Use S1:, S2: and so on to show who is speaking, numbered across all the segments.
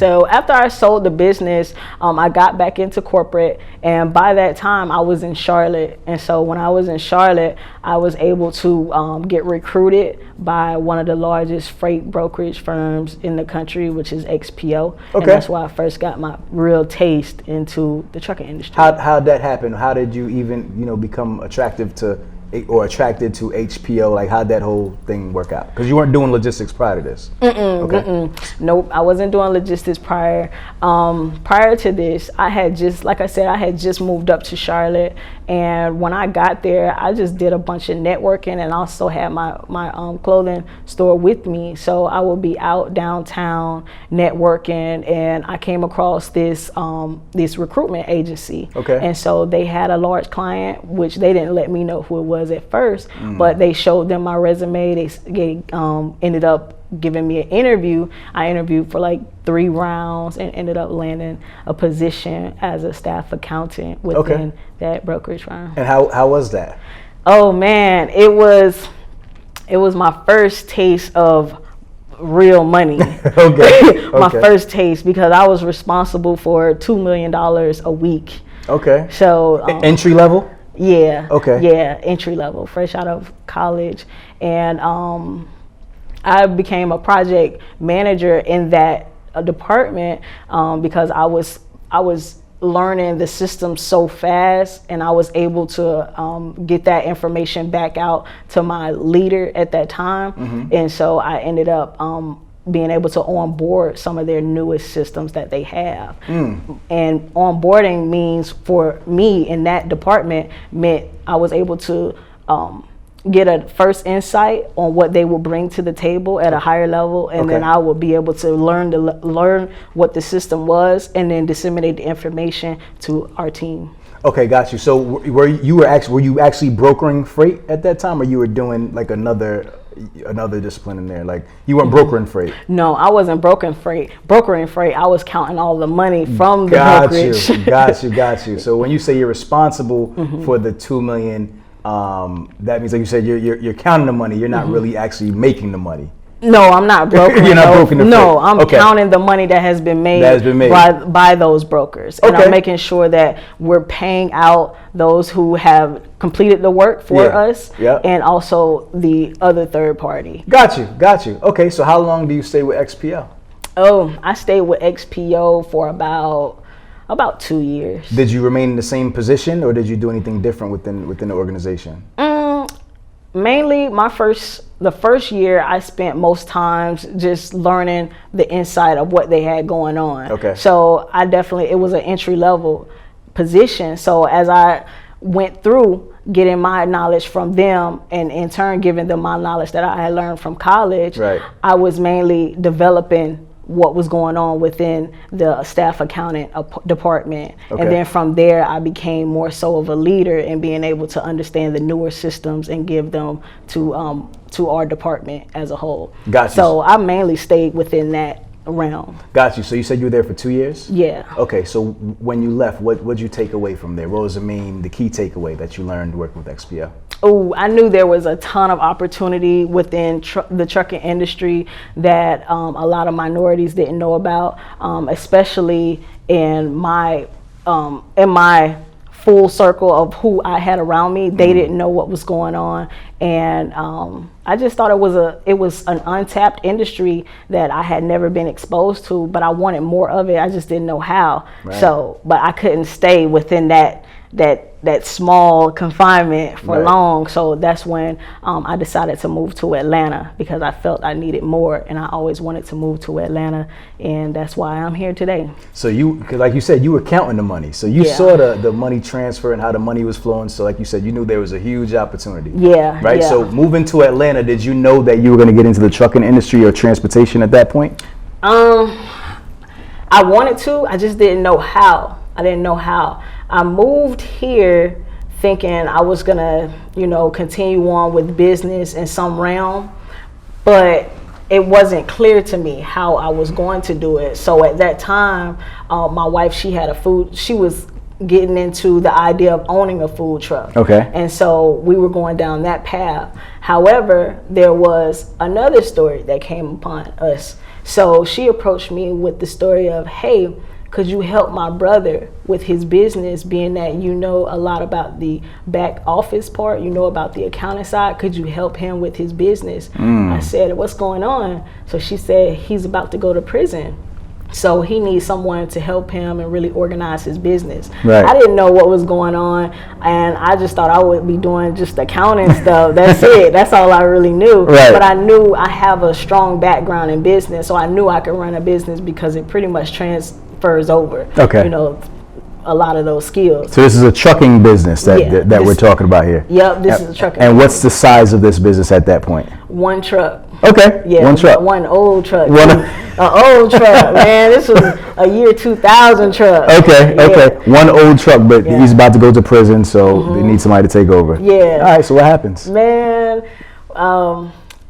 S1: So after I sold the business, I got back into corporate, and by that time I was in Charlotte. And so when I was in Charlotte, I was able to get recruited by one of the largest freight brokerage firms in the country, which is XPO.
S2: Okay.
S1: And that's where I first got my real taste into the trucking industry.
S2: How'd that happen? How did you even, become attracted to HPO? Like, how'd that whole thing work out? Because you weren't doing logistics prior to this.
S1: Nope, I wasn't doing logistics prior. Prior to this, I had just moved up to Charlotte, and when I got there, I just did a bunch of networking, and also had my clothing store with me. So I would be out downtown networking, and I came across this recruitment agency.
S2: Okay.
S1: And so they had a large client, which they didn't let me know who it was at first, but they showed them my resume. They ended up giving me an interview. I interviewed for like 3 rounds and ended up landing a position as a staff accountant within that brokerage firm.
S2: And how was that?
S1: Oh man, it was my first taste of real money. My first taste, because I was responsible for $2 million a week.
S2: Okay.
S1: So
S2: entry level?
S1: Yeah.
S2: Okay.
S1: Yeah, entry level, fresh out of college. And I became a project manager in that department because I was learning the system so fast, and I was able to get that information back out to my leader at that time. And so I ended up being able to onboard some of their newest systems that they have. And onboarding means, for me in that department, meant I was able to get a first insight on what they will bring to the table at a higher level, and then I will be able to learn what the system was, and then disseminate the information to our team.
S2: Okay, got you. So were you actually brokering freight at that time, or you were doing like another discipline in there? Like, you weren't brokering freight?
S1: No, I wasn't brokering freight. I was counting all the money from the brokerage.
S2: Got you. So when you say you're responsible for the $2 million, that means, like you said, you're counting the money. You're not really actually making the money.
S1: No, I'm not brokering.
S2: You're not brokering the freight.
S1: No, I'm counting the money that has been made, by those brokers. And I'm making sure that we're paying out those who have completed the work for us, and also the other third party.
S2: Got you. Okay, so how long do you stay with XPO?
S1: Oh, I stayed with XPO for about 2 years.
S2: Did you remain in the same position, or did you do anything different within the organization?
S1: Mainly the first year I spent most times just learning the inside of what they had going on.
S2: Okay.
S1: So it was an entry level position. So as I went through getting my knowledge from them, and in turn giving them my knowledge that I had learned from college, I was mainly developing what was going on within the staff accountant department. And then from there, I became more so of a leader in being able to understand the newer systems and give them to our department as a whole.
S2: Got you.
S1: So I mainly stayed within that realm.
S2: Got you. So you said you were there for 2 years?
S1: Yeah.
S2: Okay, so when you left, what did you take away from there? What was the key takeaway that you learned working with XPO?
S1: Oh, I knew there was a ton of opportunity within the trucking industry that a lot of minorities didn't know about, especially in my full circle of who I had around me. They didn't know what was going on, and I just thought it was an untapped industry that I had never been exposed to, but I wanted more of it. I just didn't know how. So, but I couldn't stay within that small confinement for long. So that's when I decided to move to Atlanta, because I felt I needed more, and I always wanted to move to Atlanta, and that's why I'm here today.
S2: So cause like you said, you were counting the money. So you saw the money transfer and how the money was flowing. So like you said, you knew there was a huge opportunity. Right? So moving to Atlanta, did you know that you were going to get into the trucking industry or transportation at that point?
S1: I wanted to, I just didn't know how. I moved here thinking I was gonna, continue on with business in some realm, but it wasn't clear to me how I was going to do it. So at that time, my wife, she was getting into the idea of owning a food truck.
S2: Okay.
S1: And so we were going down that path. However, there was another story that came upon us. So she approached me with the story of, hey, could you help my brother with his business, being that you know a lot about the back office part, you know about the accounting side, could you help him with his business? I said, what's going on? So she said, he's about to go to prison. So he needs someone to help him and really organize his business.
S2: Right.
S1: I didn't know what was going on, and I just thought I would be doing just accounting stuff. That's it. That's all I really knew.
S2: Right.
S1: But I knew I have a strong background in business, so I knew I could run a business because it pretty much transfers over.
S2: Okay.
S1: You know, a lot of those skills.
S2: So this is a trucking business that we're talking about here.
S1: Yep, this is a trucking.
S2: And what's the size of this business at that point?
S1: One truck.
S2: Okay.
S1: Yeah,
S2: one truck.
S1: One old truck. An old truck, man. This was a year 2000 truck.
S2: Okay,
S1: yeah.
S2: okay. One old truck, but he's about to go to prison, so they need somebody to take over.
S1: Yeah.
S2: All right, so what happens?
S1: Man,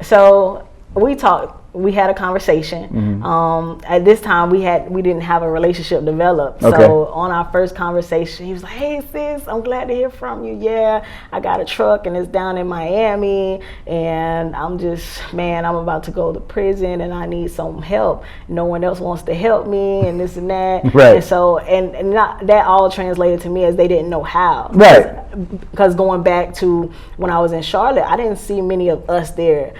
S1: so we talked. We had a conversation. At this time, we didn't have a relationship developed.
S2: Okay.
S1: So on our first conversation, he was like, "Hey sis, I'm glad to hear from you. Yeah, I got a truck and it's down in Miami, and I'm about to go to prison and I need some help. No one else wants to help me and this and that."
S2: Right.
S1: And so that all translated to me as they didn't know how.
S2: Right.
S1: Because going back to when I was in Charlotte, I didn't see many of us there.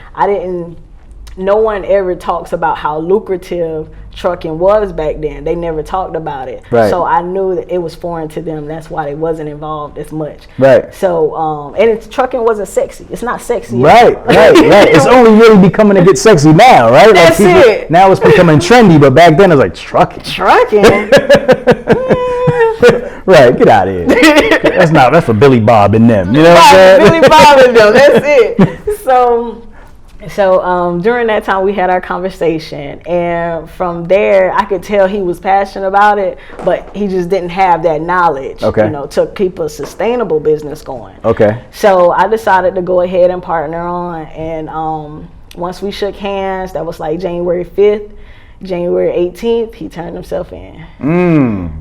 S1: No one ever talks about how lucrative trucking was back then. They never talked about it.
S2: Right.
S1: So I knew that it was foreign to them. That's why they wasn't involved as much.
S2: Right.
S1: So, trucking wasn't sexy. It's not sexy.
S2: Right. It's only really becoming to get sexy now, right?
S1: That's it.
S2: Now it's becoming trendy, but back then it was like trucking. Right, get out of here. That's for Billy Bob and them. You know what I'm saying?
S1: Billy Bob and them. That's it. So during that time we had our conversation, and from there I could tell he was passionate about it, but he just didn't have that knowledge,
S2: okay,
S1: to keep a sustainable business going.
S2: Okay.
S1: So I decided to go ahead and partner on, and once we shook hands, that was like January 5th. January 18th, he turned himself in.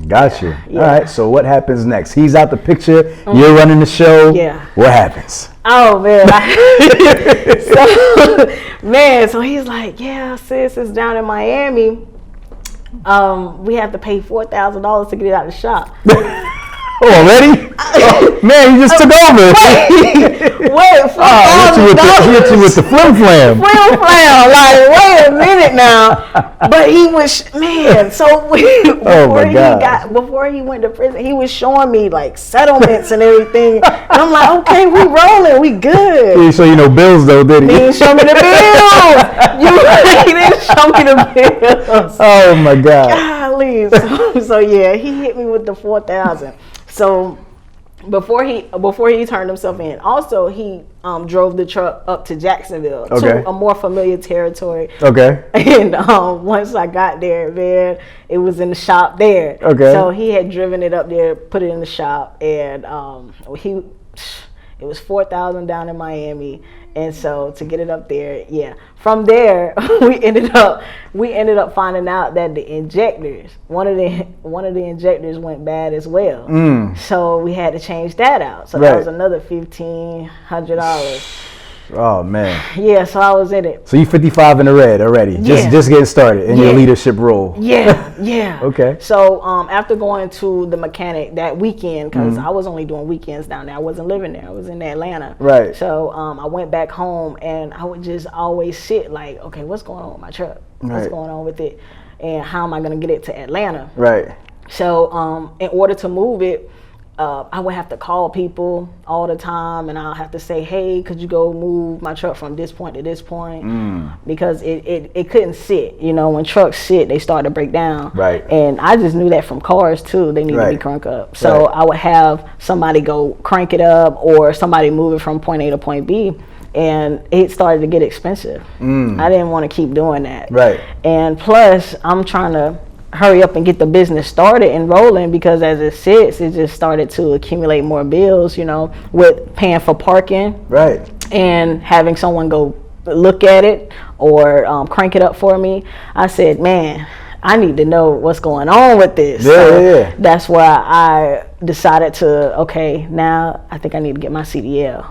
S2: Gotcha.
S1: Yeah.
S2: All right, so what happens next? He's out the picture, you're running the show.
S1: Yeah.
S2: What happens?
S1: Oh, man. So he's like, yeah, sis, it's down in Miami. We have to pay $4,000 to get it out of the shop.
S2: Already? Oh, man, you just took over.
S1: Wait, $4,000.
S2: He hit you with the flim flam.
S1: Like, wait a minute now. But he was, man, so before he went to prison, he was showing me like settlements and everything. And I'm like, okay, we rolling, we good.
S2: He didn't show you no bills though, did he?
S1: He didn't show me the bills. He didn't show me the bills.
S2: Oh my God.
S1: Golly. So yeah, he hit me with the 4,000. So before he turned himself in, also he drove the truck up to Jacksonville, to a more familiar territory.
S2: Okay.
S1: And once I got there, man, it was in the shop there.
S2: Okay.
S1: So he had driven it up there, put it in the shop, and it was 4,000 down in Miami. And so to get it up there, yeah. From there, we ended up finding out that the injectors, one of the injectors went bad as well. So we had to change that out. So that was another $1,500.
S2: Oh man.
S1: Yeah, so I was in it.
S2: So you 55 in the red already. Just getting started in your leadership role.
S1: Yeah.
S2: Okay.
S1: So after going to the mechanic that weekend, because I was only doing weekends down there, I wasn't living there. I was in Atlanta.
S2: Right.
S1: So I went back home, and I would just always sit like, okay, what's going on with my truck? What's going on with it? And how am I going to get it to Atlanta?
S2: Right.
S1: So in order to move it, I would have to call people all the time, and I'll have to say, hey, could you go move my truck from this point to this point? Because it couldn't sit. When trucks sit, they start to break down.
S2: Right.
S1: And I just knew that from cars too. They need to be cranked up. So I would have somebody go crank it up, or somebody move it from point A to point B. And it started to get expensive. I didn't want to keep doing that. Right. And plus, I'm trying to hurry up and get the business started and rolling, because as it sits, it just started to accumulate more bills, with paying for parking. Right. And having someone go look at it or crank it up for me. I said, man, I need to know what's going on with this. That's why decided to, okay, now I think I need to get my CDL.